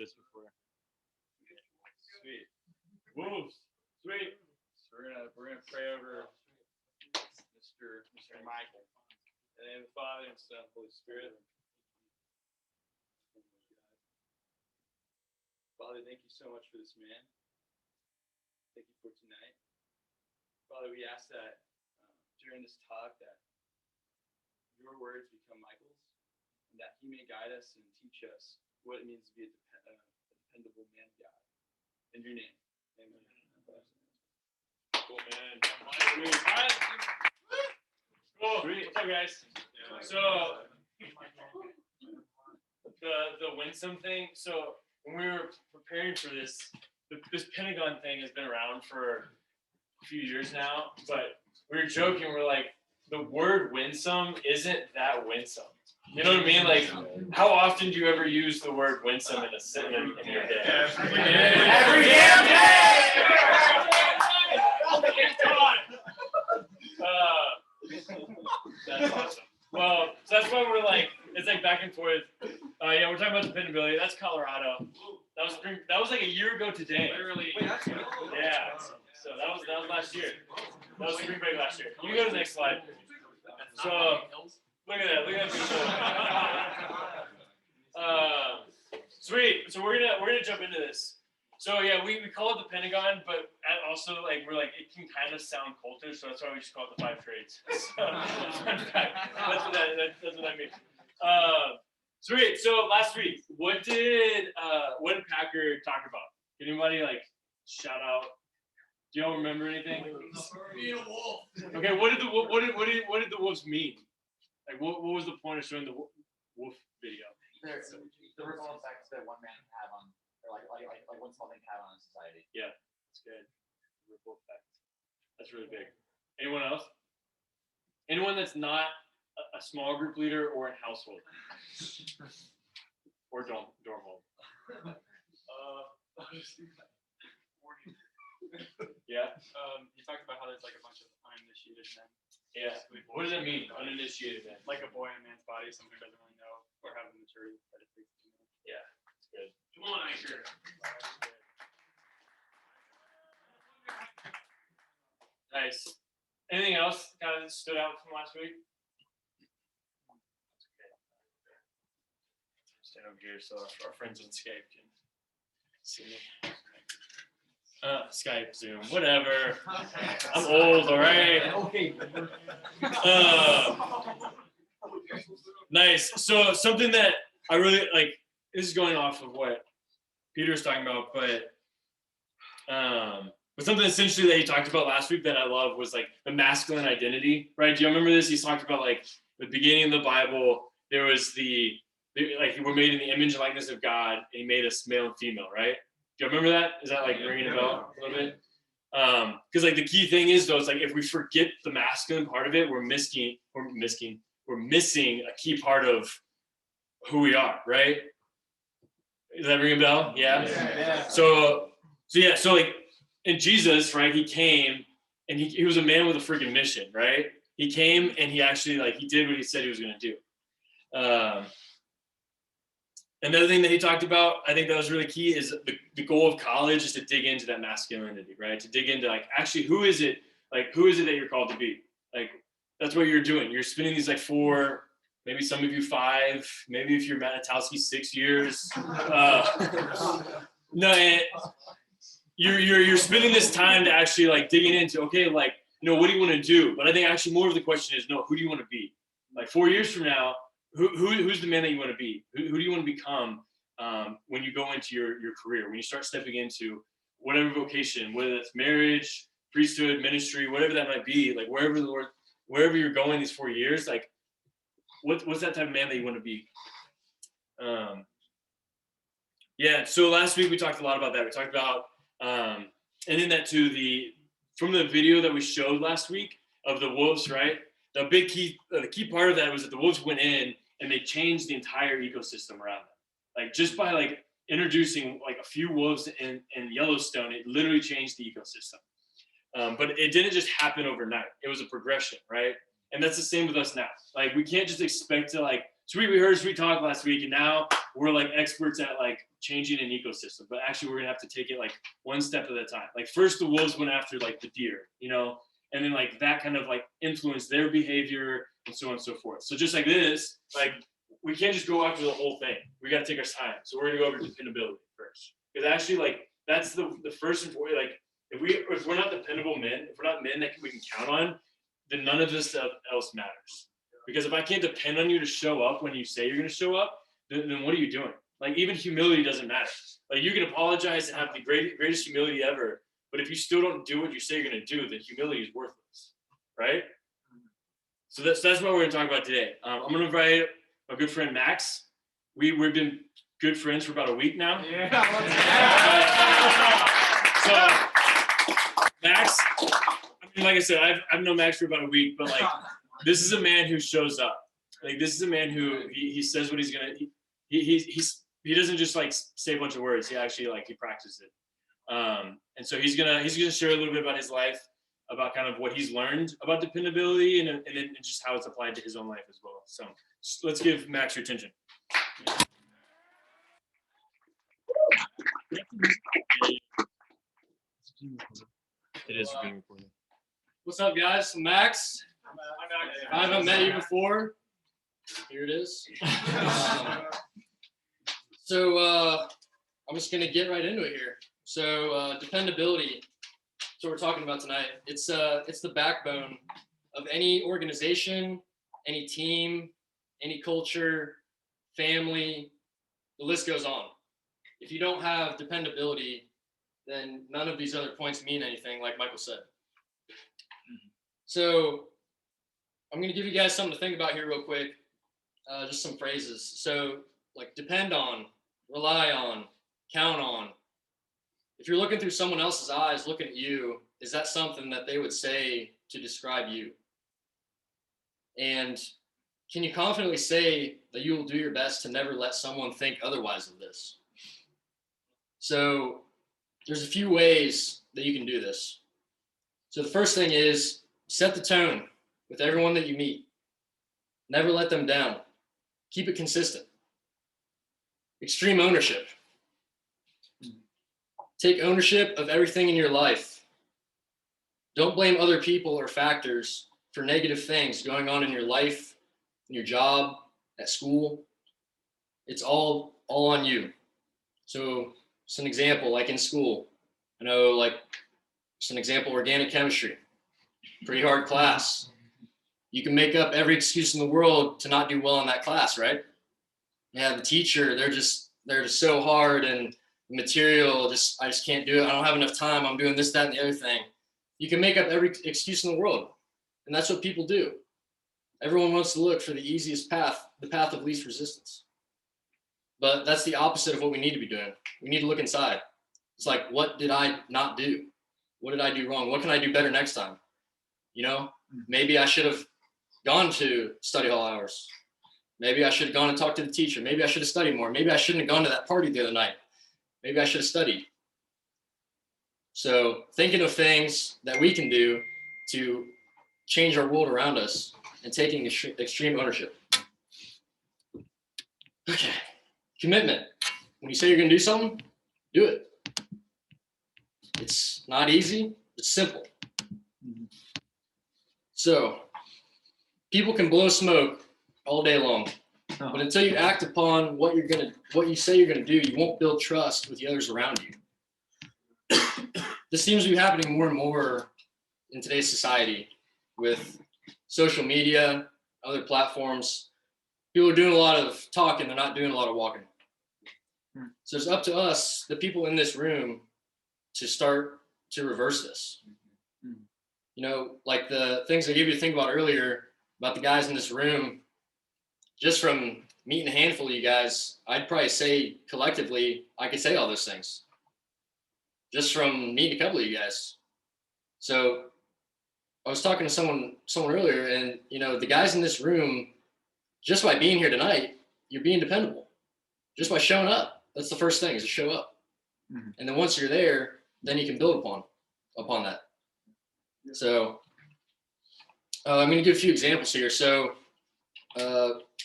this before. Sweet. Wolves. Sweet. So we're gonna pray over Mr. Michael. In the name of the Father and Son and Holy Spirit. Father, thank you so much for this man. Thank you for tonight. Father, we ask that during this talk that your words become Michael's, and that he may guide us and teach us what it means to be a dependable man of God. In your name. Amen. Cool, man. Cool. What's up, guys? So, the winsome thing. So, when we were preparing for this, this Pentagon thing has been around for a few years now, but we were joking. We're like, the word winsome isn't that winsome. You know what I mean? Like, how often do you ever use the word winsome in your day? Every damn day! That's awesome. Well, so that's why we're like, it's like back and forth. Yeah, we're talking about dependability. That's Colorado. That was like a year ago today. Literally. Yeah. So that was last year. That was spring break last year. You can go to the next slide. So look at that. Sweet. So we're gonna jump into this. So yeah, we call it the Pentagon, but also like we're like it can kind of sound cultish, so that's why we just call it the 5 trades. So, that's what that means. Sweet. So last week, what did Packer talk about? Can anybody like shout out? Do y'all remember anything? Being a wolf. Okay, what did the wolves mean? Like, what was the point of showing the wolf video? The ripple effects that one man can have on, or like one small thing can have on a society. Yeah, that's good. Ripple effect. That's really big. Anyone else? Anyone that's not a small group leader or in household? Or dorm home? Yeah. You talked about how there's like a bunch of uninitiated men. Yeah. What does that mean? Uninitiated men. Like a boy in a man's body, someone who doesn't really know or have the maturity that it takes to know. Yeah, that's good. Come on, Anchor. Nice. Anything else kind of stood out from last week? Stand over here so our friends on Skype can see me. Skype, Zoom, whatever. I'm old, all right? Okay. Nice. So something that I really like, this is going off of what Peter was talking about, but something essentially that he talked about last week that I love was like the masculine identity, right? Do you remember this? He talked about like the beginning of the Bible, there was like we're made in the image and likeness of God, and he made us male and female, right? Do you remember that? Is that like ringing a bell a little bit? Because like the key thing is though, it's like if we forget the masculine part of it, we're missing a key part of who we are, right? Does that ring a bell? Yeah. So like in Jesus, right? He came and he was a man with a freaking mission, right? He came and he actually like he did what he said he was going to do. Another thing that he talked about, I think that was really key, is the goal of college is to dig into that masculinity, right? To dig into like, actually, who is it that you're called to be? Like, that's what you're doing. You're spending these like 4, maybe some of you 5, maybe if you're Matt Natowski, 6 years. You're spending this time to actually like digging into, okay, like, what do you want to do? But I think actually more of the question is, who do you want to be? Like 4 years from now, who's the man that you want to be? Who do you want to become when you go into your career, when you start stepping into whatever vocation, whether that's marriage, priesthood, ministry, whatever that might be, like wherever you're going these 4 years, like what's that type of man that you want to be? Yeah, so last week we talked a lot about that. We talked about and in that too, from the video that we showed last week of the wolves, right? The key part of that was that the wolves went in and they changed the entire ecosystem around them. Like just by like introducing like a few wolves in Yellowstone, it literally changed the ecosystem. But it didn't just happen overnight. It was a progression, right? And that's the same with us now. Like we can't just expect to like So we heard Sweet Talk last week, and now we're like experts at like changing an ecosystem. But actually, we're gonna have to take it like one step at a time. Like first, the wolves went after like the deer, you know, and then like that kind of like influenced their behavior and so on and so forth. So just like this, like we can't just go after the whole thing. We got to take our time. So we're gonna go over dependability first, because actually, like that's the first and foremost. Like if we're not dependable men, if we're not men that we can count on, then none of this stuff else matters. Because if I can't depend on you to show up when you say you're going to show up, then what are you doing? Like even humility doesn't matter. Like you can apologize and have the greatest humility ever, but if you still don't do what you say you're going to do, then humility is worthless, right? So that's what we're going to talk about today. I'm going to invite my good friend Max. We've been good friends for about a week now. Yeah. So Max, I mean, like I said, I've known Max for about a week, but like. This is a man who shows up. Like this is a man who he says what he's gonna. He doesn't just like say a bunch of words. He actually like he practices it. And so he's gonna share a little bit about his life, about kind of what he's learned about dependability, and then just how it's applied to his own life as well. So let's give Max your attention. It is being recorded. What's up, guys? I'm Max. I haven't met you before. Here it is. So I'm just gonna get right into it here. So dependability. That's what we're talking about tonight. It's the backbone of any organization, any team, any culture, family. The list goes on. If you don't have dependability, then none of these other points mean anything, like Michael said. So I'm going to give you guys something to think about here real quick. Just some phrases. So like depend on, rely on, count on. If you're looking through someone else's eyes, looking at you, is that something that they would say to describe you? And can you confidently say that you will do your best to never let someone think otherwise of this? So there's a few ways that you can do this. So the first thing is set the tone with everyone that you meet. Never let them down. Keep it consistent. Extreme ownership. Take ownership of everything in your life. Don't blame other people or factors for negative things going on in your life, in your job, at school. It's all on you. So it's an example, like in school. I know, like, it's an example, organic chemistry. Pretty hard class. You can make up every excuse in the world to not do well in that class, right? Yeah, the teacher, they're just so hard, and the material, I just can't do it. I don't have enough time. I'm doing this, that, and the other thing. You can make up every excuse in the world, and that's what people do. Everyone wants to look for the easiest path, the path of least resistance. But that's the opposite of what we need to be doing. We need to look inside. It's like, what did I not do? What did I do wrong? What can I do better next time? You know, maybe I should have gone to study hall hours. Maybe I should have gone and talked to the teacher. Maybe I should have studied more. Maybe I shouldn't have gone to that party the other night. Maybe I should have studied. So thinking of things that we can do to change our world around us and taking extreme ownership. Okay. Commitment. When you say you're going to do something, do it. It's not easy. It's simple. So people can blow smoke all day long, but until you act upon what you say you're gonna do, you won't build trust with the others around you. This seems to be happening more and more in today's society with social media, other platforms. People are doing a lot of talking, they're not doing a lot of walking. So it's up to us, the people in this room, to start to reverse this. You know, like the things I gave you to think about earlier about the guys in this room, just from meeting a handful of you guys, I'd probably say collectively, I could say all those things. Just from meeting a couple of you guys. So I was talking to someone earlier, and you know, the guys in this room, just by being here tonight, you're being dependable. Just by showing up. That's the first thing, is to show up. And then once you're there, then you can build upon that. So I'm going to give a few examples here. So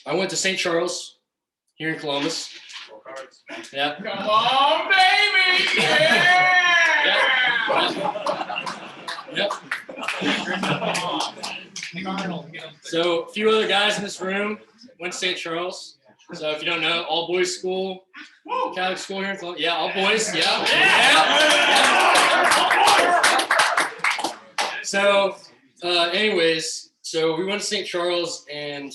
I went to St. Charles here in Columbus. Roll cards. Yeah. Come on, baby! Yep. Arnold, get him. So a few other guys in this room went to St. Charles. So if you don't know, all boys school, Catholic school here in Columbus. Yeah, all boys. Yeah. So, anyways, so we went to St. Charles, and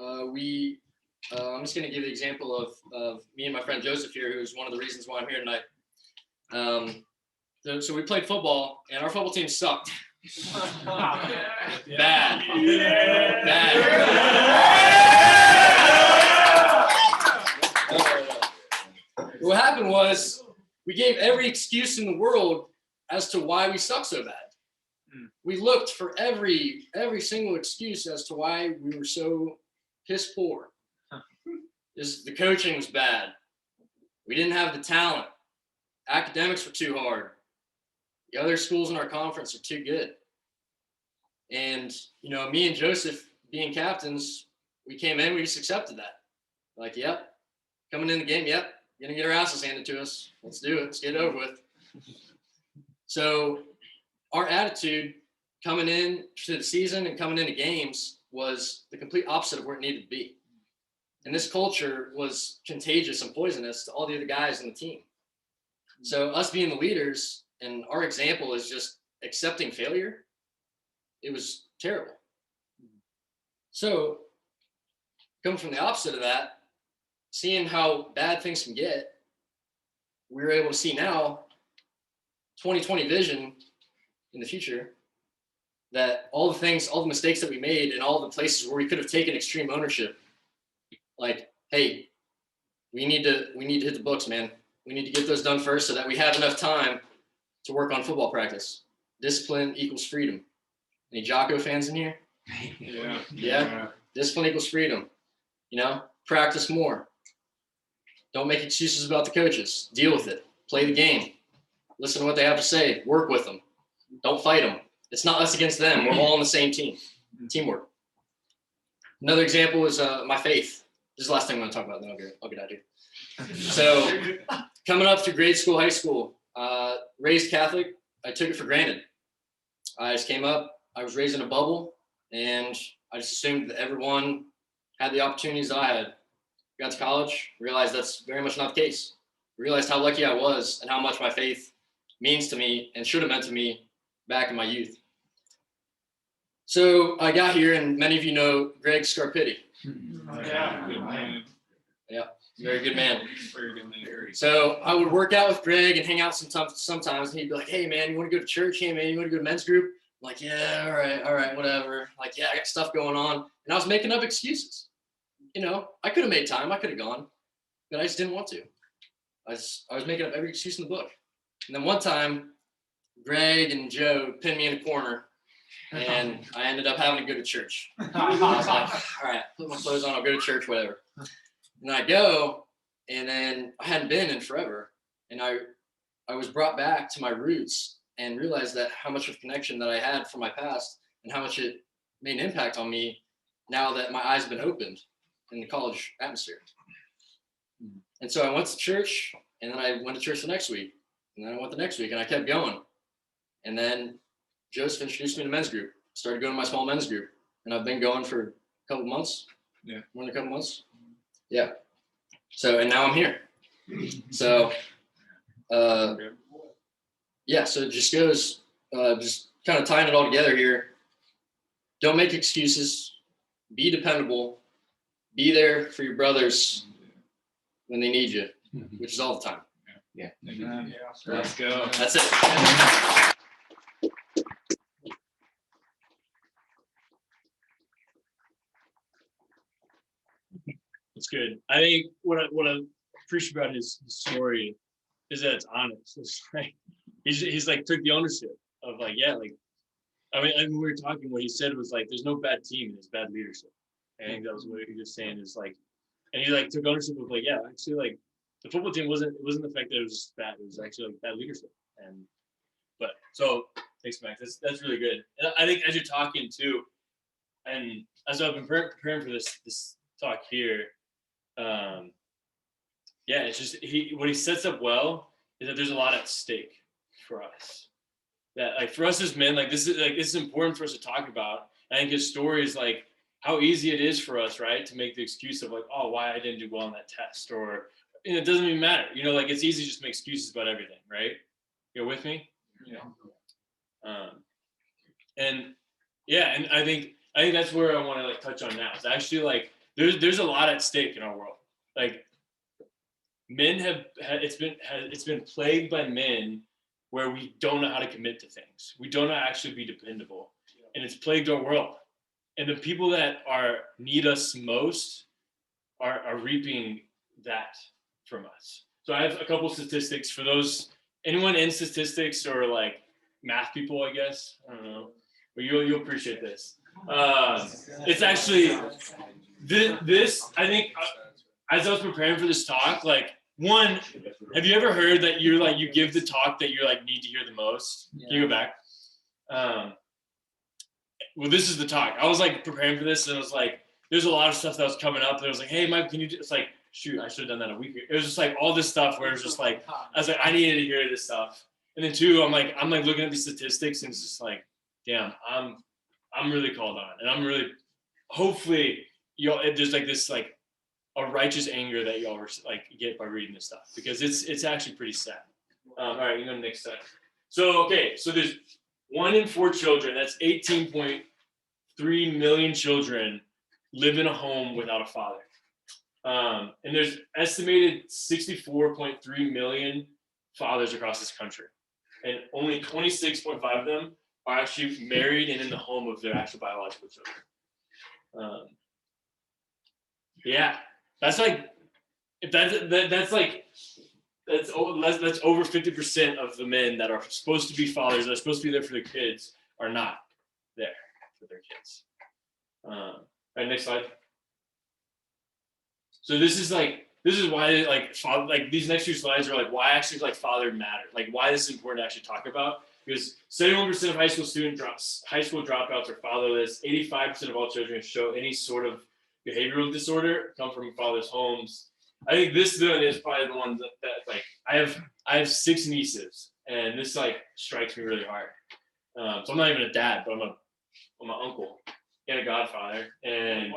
I'm just going to give the example of me and my friend Joseph here, who's one of the reasons why I'm here tonight. So we played football, and our football team sucked. Bad. What happened was we gave every excuse in the world as to why we suck so bad. We looked for every single excuse as to why we were so piss poor. The coaching was bad. We didn't have the talent. Academics were too hard. The other schools in our conference are too good. And, me and Joseph being captains, we came in, we just accepted that. Like, yep, coming in the game, yep, gonna get our asses handed to us. Let's do it. Let's get it over with. So our attitude coming in to the season and coming into games was the complete opposite of where it needed to be. And this culture was contagious and poisonous to all the other guys in the team. So us being the leaders, and our example is just accepting failure, it was terrible. So coming from the opposite of that, seeing how bad things can get, we were able to see now 2020 vision in the future, that all the mistakes that we made and all the places where we could have taken extreme ownership, like, hey, we need to hit the books, man. We need to get those done first so that we have enough time to work on football practice. Discipline equals freedom. Any Jocko fans in here? Yeah. Discipline equals freedom. Practice more. Don't make excuses about the coaches. Deal with it. Play the game. Listen to what they have to say. Work with them. Don't fight them. It's not us against them. We're all on the same team. Teamwork. Another example is my faith. This is the last thing I'm going to talk about, then I'll get out of here. So coming up through grade school, high school, raised Catholic, I took it for granted. I just came up, I was raised in a bubble, and I just assumed that everyone had the opportunities that I had. Got to college, realized that's very much not the case. Realized how lucky I was and how much my faith means to me and should have meant to me back in my youth. So I got here, and many of you know Greg Scarpitti. Yeah, good man. Yeah, very good man. Very good man. So I would work out with Greg and hang out sometimes, and he'd be like, "Hey man, you want to go to church? Hey man, you want to go to men's group?" I'm like, "Yeah, all right, whatever." Like, yeah, I got stuff going on, and I was making up excuses. I could have made time, I could have gone, but I just didn't want to. I was making up every excuse in the book. And then one time, Greg and Joe pinned me in a corner, and I ended up having to go to church. I was like, all right, put my clothes on, I'll go to church, whatever. And I go, and then I hadn't been in forever. And I was brought back to my roots and realized that how much of a connection that I had from my past and how much it made an impact on me now that my eyes have been opened in the college atmosphere. And so I went to church, and then I went to church the next week, and then I went the next week, and I kept going. And then Joseph introduced me to men's group. Started going to my small men's group, and I've been going for a couple months. Yeah. More than a couple months. Yeah. So, and now I'm here. So, yeah, so it just goes, just kind of tying it all together here. Don't make excuses. Be dependable. Be there for your brothers when they need you, which is all the time. Yeah. Let's go. That's it. That's good. I think what I appreciate about his story is that it's honest. It's like he's like took the ownership of like, yeah, like I mean we were talking, what he said was like there's no bad team, there's bad leadership. I think that was what he was saying, is like, and he like took ownership of like, yeah, actually like the football team wasn't the fact that it was just bad, it was actually like bad leadership. And but so thanks, Max. That's really good. And I think as you're talking too, and as I've been preparing for this talk here. Yeah, it's just what he sets up well is that there's a lot at stake for us. That like for us as men, like this is important for us to talk about. I think his story is like how easy it is for us, right, to make the excuse of like, oh, why I didn't do well on that test, or it doesn't even matter. Like it's easy to just make excuses about everything, right? You're with me? Yeah. And yeah, and I think that's where I want to like touch on now. It's actually like there's a lot at stake in our world. Like men it's been plagued by men where we don't know how to commit to things. We don't know how to actually be dependable, and it's plagued our world. And the people that need us most are reaping that from us. So I have a couple statistics for those anyone in statistics or like math people, I guess. I don't know, but you'll appreciate this. It's actually this. I think as I was preparing for this talk, like one, have you ever heard that you're like you give the talk that you like need to hear the most? Can you go back? Well, this is the talk. I was like preparing for this, and it was like there's a lot of stuff that was coming up. And it was like, hey, Mike, can you do? It's like, shoot, I should have done that a week ago. It was just like all this stuff where it was just like I was like, I needed to hear this stuff. And then two, I'm like looking at these statistics, and it's just like, damn, I'm really called on, and I'm really hopefully there's like this like a righteous anger that y'all like get by reading this stuff, because it's actually pretty sad. All right, you go to the next slide. So there's 1 in 4 children, that's 18.3 million children, live in a home without a father. And there's estimated 64.3 million fathers across this country. And only 26.5 of them are actually married and in the home of their actual biological children. Yeah, that's like, if that's over 50% of the men that are supposed to be fathers, that are supposed to be there for their kids, are not there for their kids. All right, next slide. So this is why like these next few slides are like why actually like father matter, like why this is important to actually talk about, because 71% of high school dropouts are fatherless. 85% of all children show any sort of behavioral disorder come from fathers' homes. I think this one is probably the one that like I have 6 nieces, and this like strikes me really hard. So I'm not even a dad, but I'm an uncle and a godfather, and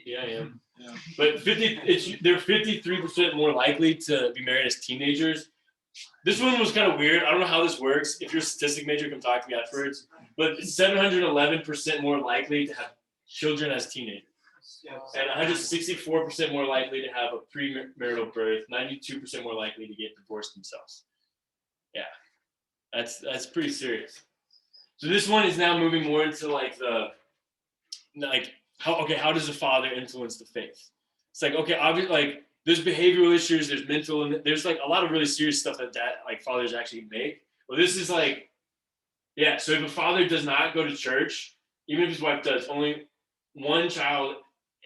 yeah, I am. Yeah. But they're 53% more likely to be married as teenagers. This one was kind of weird. I don't know how this works. If you're a statistic major, come talk to me afterwards. But 711% more likely to have children as teenagers. And 164% more likely to have a premarital birth, 92% more likely to get divorced themselves. Yeah, that's pretty serious. So this one is now moving more into like how does a father influence the faith? It's like, okay, obviously, like there's behavioral issues, there's mental, and there's like a lot of really serious stuff that like fathers actually make. Well, this is like, yeah. So if a father does not go to church, even if his wife does, only 1 child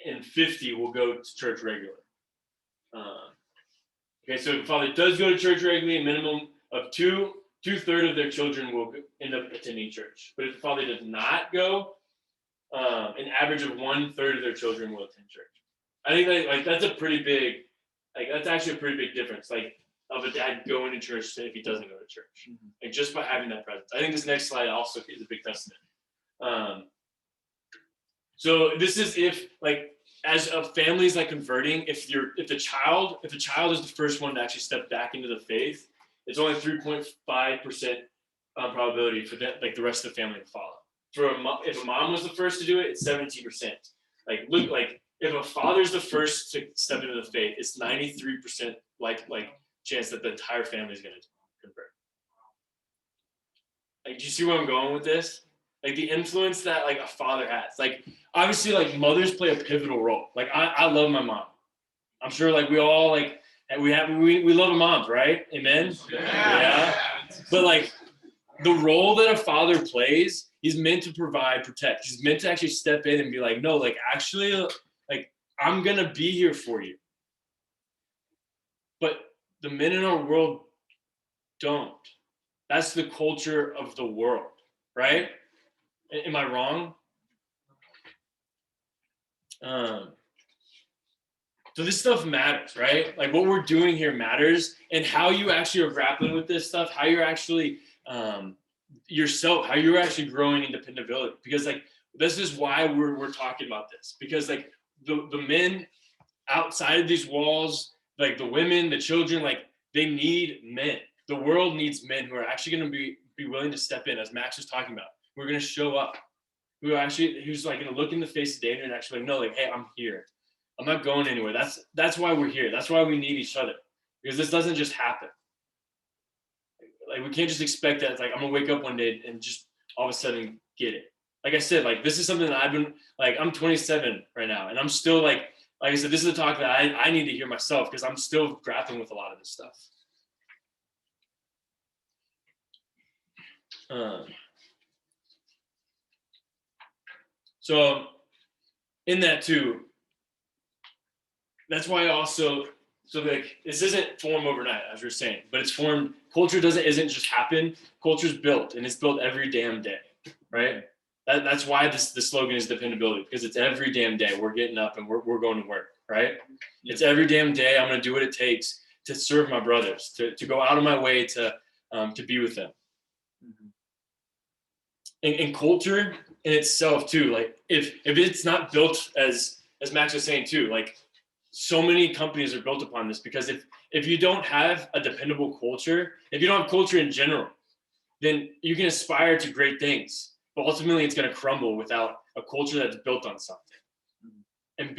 in 50 will go to church regularly. Okay, so if a father does go to church regularly, a minimum of two-thirds of their children will end up attending church. But if the father does not go, an average of 1/3 of their children will attend church. I think like that's a pretty big, like that's actually a pretty big difference, like of a dad going to church if he doesn't go to church, like just by having that presence. I think this next slide also is a big testament. So this is if like as a family is like converting, if the child is the first one to actually step back into the faith, it's only 3.5% probability for that, like the rest of the family to follow. If a mom was the first to do it, it's 17%. Like look, like if a father's the first to step into the faith, it's 93% like chance that the entire family is going to convert. Like, do you see where I'm going with this? Like the influence that like a father has. Like obviously, like mothers play a pivotal role. Like I love my mom. I'm sure like we all like we love our moms, right? Amen. Yeah. But like the role that a father plays, he's meant to provide, protect. He's meant to actually step in and be like, no, like actually, like I'm gonna be here for you. But the men in our world don't. That's the culture of the world, right? Am I wrong? So this stuff matters, right? Like what we're doing here matters, and how you actually are grappling with this stuff, how you're actually yourself, how you're actually growing in dependability. Because like this is why we're talking about this. Because like the men outside of these walls, like the women, the children, like they need men. The world needs men who are actually going to be willing to step in, as Max was talking about. We're going to show up. Who's like going to look in the face of danger and actually like, no, like, hey, I'm here. I'm not going anywhere. That's why we're here. That's why we need each other, because this doesn't just happen. Like we can't just expect that. It's like I'm gonna wake up one day and just all of a sudden get it. Like I said, like this is something that I've been like. I'm 27 right now, and I'm still like I said, this is a talk that I need to hear myself, because I'm still grappling with a lot of this stuff. So in that too, that's why also, so like this isn't formed overnight, as we are saying, but it's formed. Culture isn't just happen. Culture's built, and it's built every damn day, right? That's why the slogan is dependability, because it's every damn day we're getting up and we're going to work, right? It's every damn day I'm going to do what it takes to serve my brothers, to go out of my way to be with them. And culture in itself too, like if it's not built as Max was saying too, like so many companies are built upon this, because if you don't have a dependable culture, if you don't have culture in general, then you can aspire to great things, but ultimately it's going to crumble without a culture that's built on something, and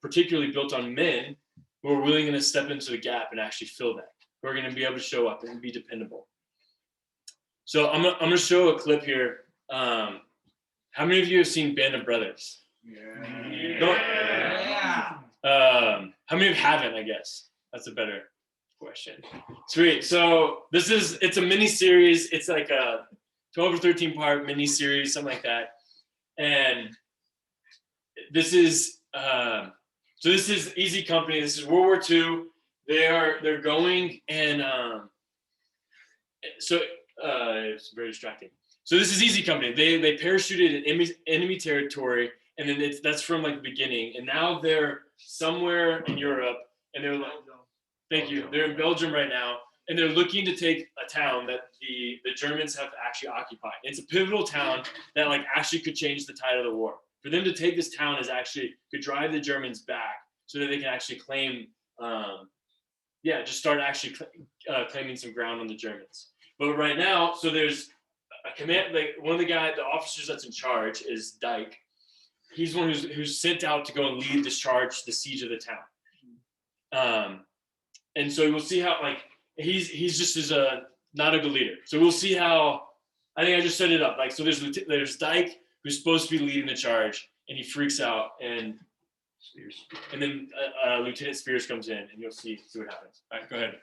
particularly built on men who are willing to step into the gap and actually fill that, who are going to be able to show up and be dependable. So I'm going to show a clip here. How many of you have seen Band of Brothers? Yeah. How many haven't? I guess that's a better question. Sweet. So it's a mini series. It's like a 12 or 13 part mini series, something like that. And this is this is Easy Company. This is World War II. They're going, and it's very distracting. So this is Easy Company. They parachuted in enemy territory, and then that's from like the beginning. And now they're somewhere in Europe, and they're like, thank you. They're in Belgium right now, and they're looking to take a town that the Germans have actually occupied. It's a pivotal town that like actually could change the tide of the war. For them to take this town could drive the Germans back, so that they can actually claim, just start actually claiming some ground on the Germans. But right now, so there's a command, like one of the officers that's in charge is Dyke. He's one who's sent out to go and lead the siege of the town. And so we'll see how like he's just not a good leader. So we'll see how. I think I just set it up. Like so, there's Dyke, who's supposed to be leading the charge, and he freaks out, and then Lieutenant Spears comes in, and you'll see what happens. All right, go ahead.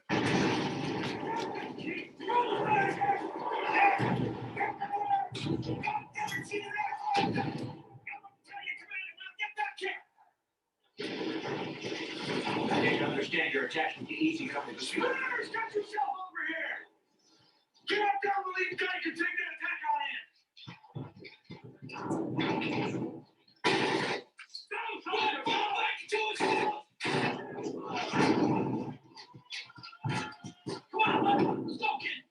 I didn't understand your attachment to Easy Company. Got yourself over here! Get up there and leave Dyke and take that attack on in! Come on, let's go, kid!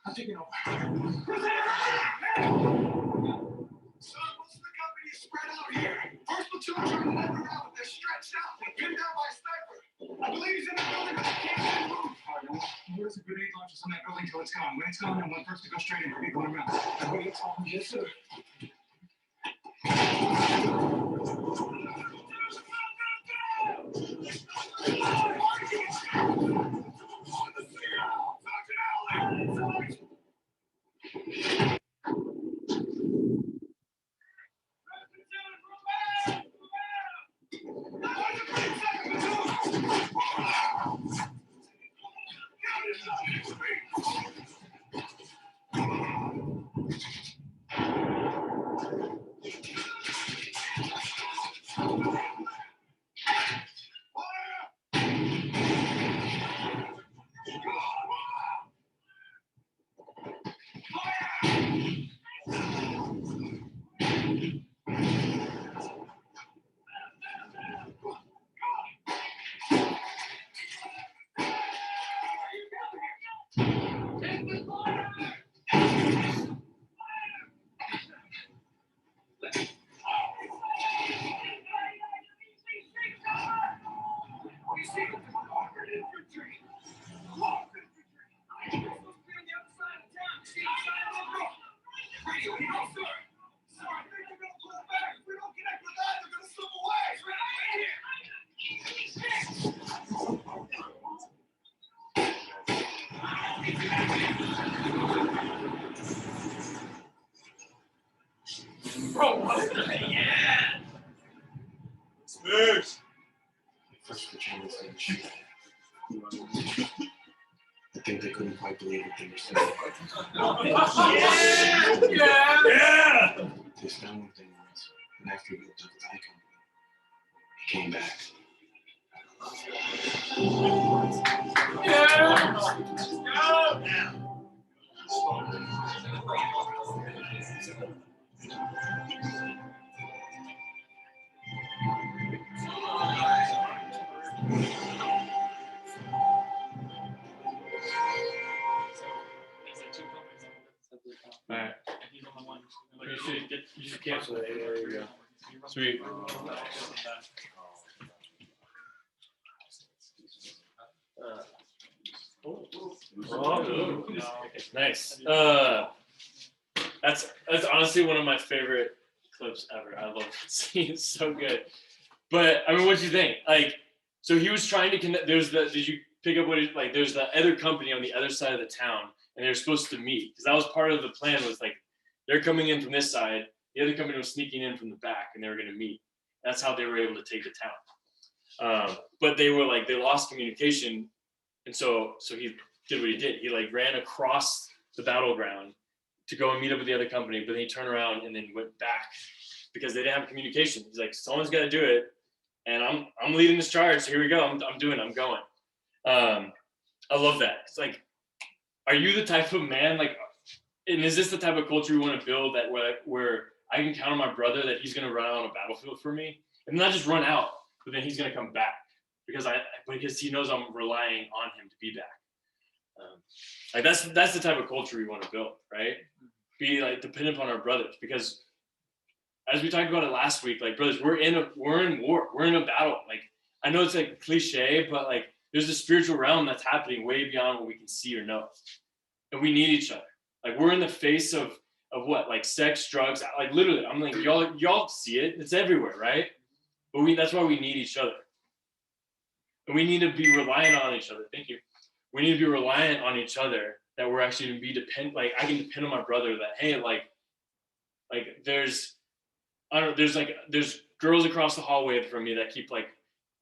I'm taking over. So most of the company is spread out here. First platoon trying to move around, but they're stretched out. They're pinned down by a sniper. I believe he's in the building, but they can't move. Where's the grenade launchers in that building till it's gone? When it's gone, I want first to go straight in. People around. Yes, sir. Bro, what? Yeah. Smooth. First, the Chinese didn't shoot. I think they couldn't quite believe what they were saying. Yeah. The astounding thing was, that after he looked up at the icon, he came back. All right. He's on the one. You should cancel it. There we go. Sweet. Oh, nice. That's honestly one of my favorite clips ever. I love that scene. It's so good. But I mean, what do you think? Like, so he was trying to connect. Did you pick up what it like? There's the other company on the other side of the town, and they're supposed to meet because that was part of the plan. Was like they're coming in from this side, the other company was sneaking in from the back, and they were going to meet. That's how they were able to take the town. But they were like they lost communication, and so he did what he did. He like ran across the battleground to go and meet up with the other company, but then he turned around and then went back because they didn't have communication. He's like, someone's got to do it, and I'm leading this charge. So here we go. I'm going. I love that. It's like, are you the type of man like, and is this the type of culture you want to build that where I can count on my brother that he's going to run out on a battlefield for me, and not just run out, but then he's going to come back because he knows I'm relying on him to be back. Like that's the type of culture we want to build, right? Be like dependent on our brothers, because as we talked about it last week, like brothers, we're in war, we're in a battle. Like I know it's like cliche, but like there's a spiritual realm that's happening way beyond what we can see or know, and we need each other. Like we're in the face of what, like sex, drugs, like literally. I'm like y'all see it, it's everywhere, right? But that's why we need each other, and we need to be reliant on each other. Thank you. We need to be reliant on each other, that we're actually going to be like I can depend on my brother that, hey, like there's girls across the hallway from me that keep like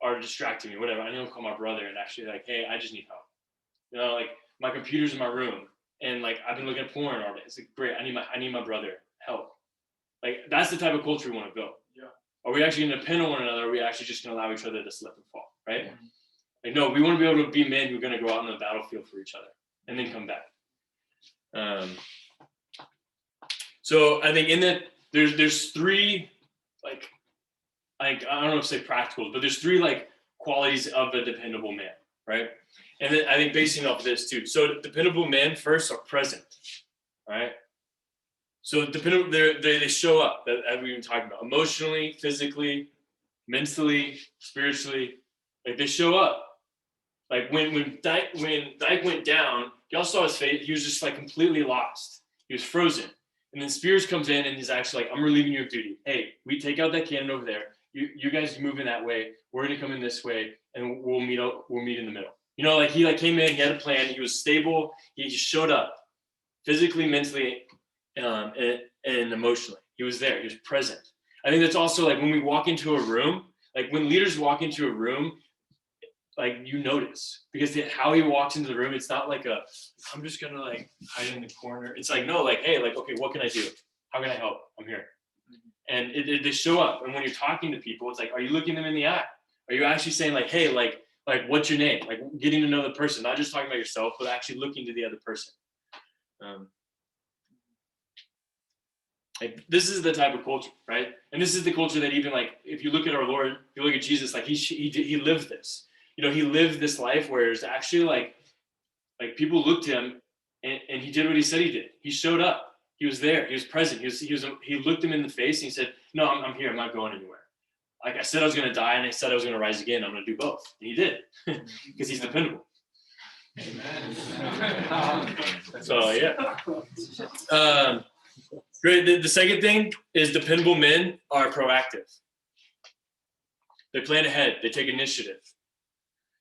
are distracting me, whatever. I need to call my brother and actually like, hey, I just need help. You know, like my computer's in my room and like I've been looking at porn all day. It's like, great, I need my brother help. Like that's the type of culture we want to build. Yeah. Are we actually going to depend on one another? Or are we actually just going to allow each other to slip and fall, right? Yeah. Like, no, we want to be able to be men who are going to go out on the battlefield for each other and then come back. So I think in that there's three, like I don't know if to say practical, but there's three like qualities of a dependable man, right? And then I think basing off of this too. So dependable men first are present, right? So dependable, they show up, as we've been talking about, emotionally, physically, mentally, spiritually, like they show up. Like when Dyke went down, y'all saw his face. He was just like completely lost. He was frozen. And then Spears comes in and he's actually like, I'm relieving you of duty. Hey, we take out that cannon over there. You guys move in that way. We're gonna come in this way, and we'll meet in the middle. You know, like he like came in, he had a plan. He was stable. He just showed up, physically, mentally, and emotionally. He was there. He was present. I think that's also like when we walk into a room. Like when leaders walk into a room, like you notice, because how he walks into the room, it's not like I'm just gonna like hide in the corner. It's like, no, like, hey, like, okay, what can I do? How can I help? I'm here. And they show up. And when you're talking to people, it's like, are you looking them in the eye? Are you actually saying like, hey, like what's your name? Like getting to know the person, not just talking about yourself, but actually looking to the other person. Like this is the type of culture, right? And this is the culture that even like, if you look at our Lord, if you look at Jesus, like he lived this. You know, he lived this life where it's actually like people looked to him and he did what he said he did. He showed up. He was there. He was present. He looked him in the face and he said, no, I'm here. I'm not going anywhere. Like I said, I was going to die and I said I was going to rise again. I'm going to do both. And he did because he's dependable. Amen. So yeah. Great. The second thing is dependable men are proactive. They plan ahead. They take initiative.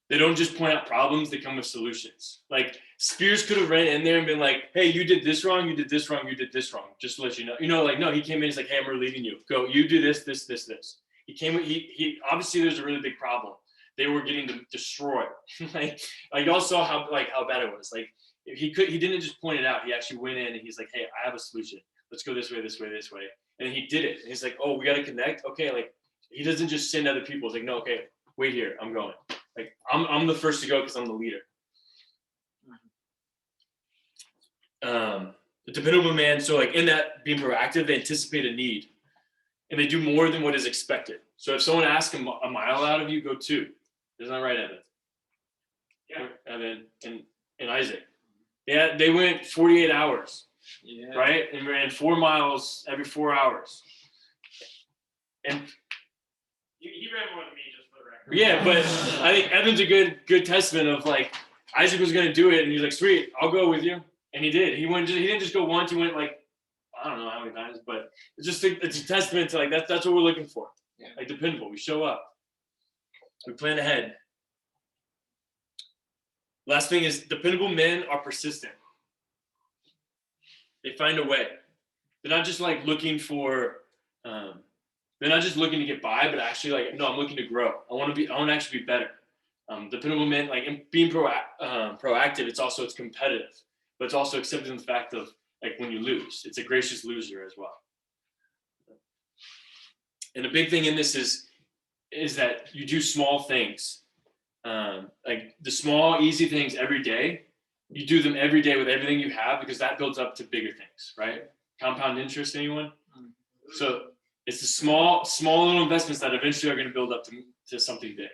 They don't just point out problems, they come with solutions. Like Spears could have ran in there and been like, hey, you did this wrong, you did this wrong, you did this wrong, just to let you know. You know, like, no, he came in, he's like, hey, I'm relieving you. Go, you do this, this, this, this. He came, he obviously there's a really big problem. They were getting destroyed. like y'all saw how bad it was. Like he didn't just point it out. He actually went in and he's like, hey, I have a solution. Let's go this way, this way, this way. And he did it. And he's like, oh, we got to connect. Okay. Like he doesn't just send other people. He's like, no, okay, wait here. I'm going. Like I'm the first to go because I'm the leader. The dependable man. So like in that being proactive, they anticipate a need and they do more than what is expected. So if someone asks a mile out of you, go 2. Isn't that right, Evan? Yeah. Evan and Isaac. Yeah, they went 48 hours. Yeah. Right? And ran 4 miles every 4 hours. And He ran more than me, just for the record. yeah, but I think Evan's a good testament of like Isaac was gonna do it, and he's like, sweet, I'll go with you. And he did. He didn't just go once, he went like, I don't know how many times, but it's a testament to like that's what we're looking for. Yeah. Like dependable. We show up. We plan ahead. Last thing is dependable men are persistent. They find a way. They're not just like looking for they're not just looking to get by, but actually like, no, I'm looking to grow. I want to actually be better. Dependable men, like being proactive, it's competitive, but it's also accepting the fact of like when you lose, it's a gracious loser as well. And the big thing in this is that you do small things, like the small, easy things every day. You do them every day with everything you have because that builds up to bigger things, right? Compound interest, anyone? So it's the small little investments that eventually are going to build up to something big.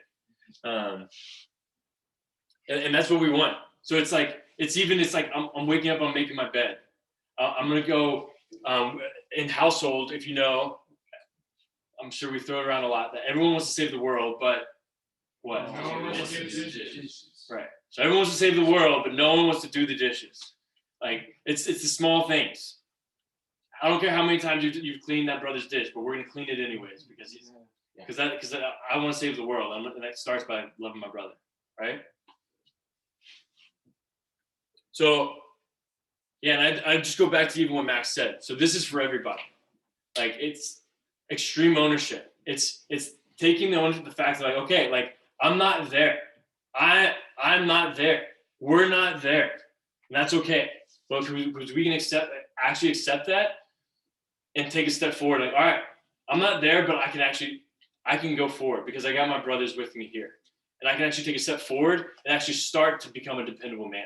And that's what we want. So it's like I'm waking up, I'm making my bed. I'm going to go in household, if you know, I'm sure we throw it around a lot that everyone wants to save the world, but what? No one wants to do the dishes. Right. So everyone wants to save the world, but no one wants to do the dishes. Like it's the small things. I don't care how many times you've cleaned that brother's dish, but we're gonna clean it anyways because I want to save the world. And that starts by loving my brother, right? So yeah, and I just go back to even what Max said. So this is for everybody. Like it's extreme ownership. It's taking the ownership of the fact that like, okay, like I'm not there. I'm not there. We're not there. And that's okay. But because we can actually accept that and take a step forward. Like, all right, I'm not there, but I can go forward because I got my brothers with me here. And I can actually take a step forward and actually start to become a dependable man.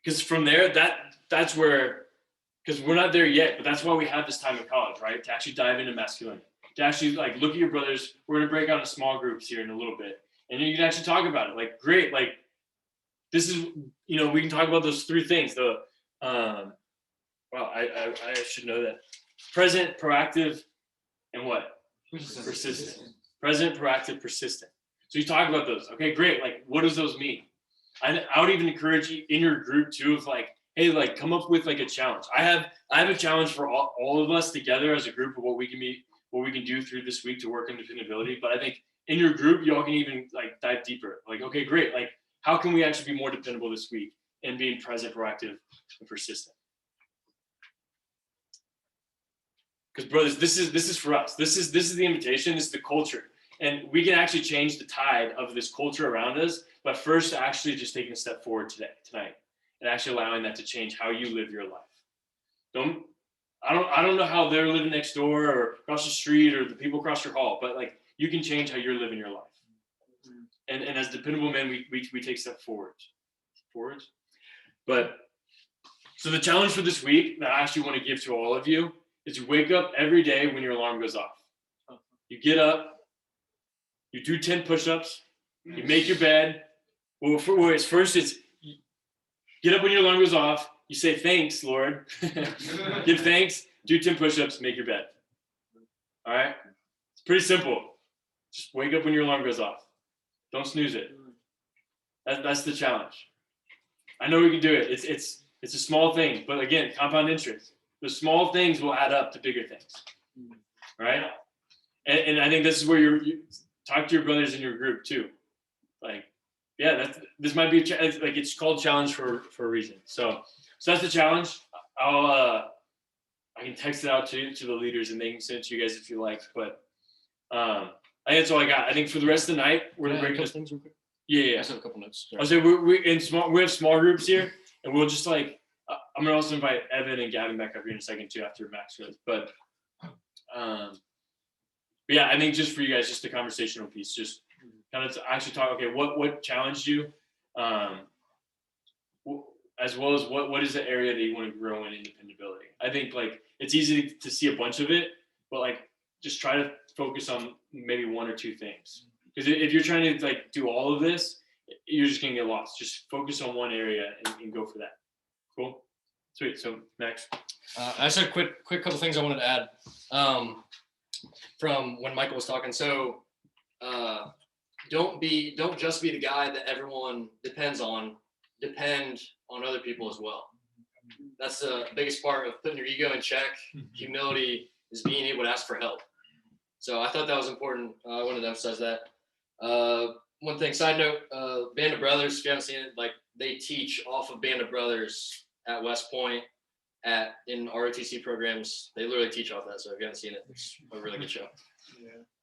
Because from there, that's where, because we're not there yet, but that's why we have this time in college, right? To actually dive into masculinity. To actually like look at your brothers. We're gonna break out into small groups here in a little bit. And you can actually talk about it. Like, great, like this is, we can talk about those 3 things. I should know that. Present, proactive, and what? Persistent. Present, proactive, persistent. So you talk about those. Okay, great. Like, what does those mean? I would even encourage you in your group too of like, hey, like come up with like a challenge. I have a challenge for all of us together as a group of what we can do through this week to work on dependability. But I think in your group, y'all can even like dive deeper. Like, okay, great. Like, how can we actually be more dependable this week and being present, proactive, and persistent? Because brothers, this is for us. This is the invitation. This is the culture, and we can actually change the tide of this culture around us. But first, actually, just taking a step forward tonight, and actually allowing that to change how you live your life. I don't know how they're living next door or across the street or the people across your hall, but like you can change how you're living your life. And as dependable men, we take step forwards. But so the challenge for this week that I actually want to give to all of you is you wake up every day when your alarm goes off. You get up, you do 10 push-ups, you make your bed. Well, first it's get up when your alarm goes off. You say, thanks, Lord. Give thanks, do 10 push-ups, make your bed. All right? It's pretty simple. Just wake up when your alarm goes off. Don't snooze it. That's the challenge. I know we can do it. It's a small thing, but again, compound interest. The small things will add up to bigger things. Right? And I think this is where you talk to your brothers in your group too. Like, yeah, this might be like it's called challenge for a reason. So that's the challenge. I can text it out to the leaders and they can send it to you guys if you like. But I think that's all I got. I think for the rest of the night we're gonna break this. things real quick. Yeah. I just have a couple notes. I'll say we have small groups here, and we'll just like I'm gonna also invite Evan and Gavin back up here in a second too after Max goes. But yeah, I think just for you guys, just the conversational piece, just kind of to actually talk. Okay, what challenged you, as well as what is the area that you want to grow in dependability. I think like it's easy to see a bunch of it, but like just try to focus on maybe one or two things. Because if you're trying to like do all of this, you're just gonna get lost. Just focus on one area and go for that. Cool, sweet. So Max, I just had a quick couple things I wanted to add from when Michael was talking. So don't just be the guy that everyone depends on. Depend on other people as well. That's the biggest part of putting your ego in check. Humility is being able to ask for help. So I thought that was important. I wanted to emphasize that. One thing, side note, Band of Brothers, if you haven't seen it, like they teach off of Band of Brothers at West Point in ROTC programs. They literally teach off that. So if you haven't seen it, it's a really good show.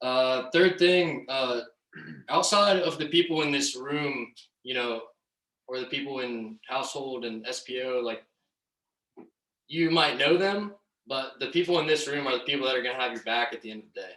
Yeah. Third thing, outside of the people in this room, or the people in household and SPO, like you might know them, but the people in this room are the people that are going to have your back at the end of the day.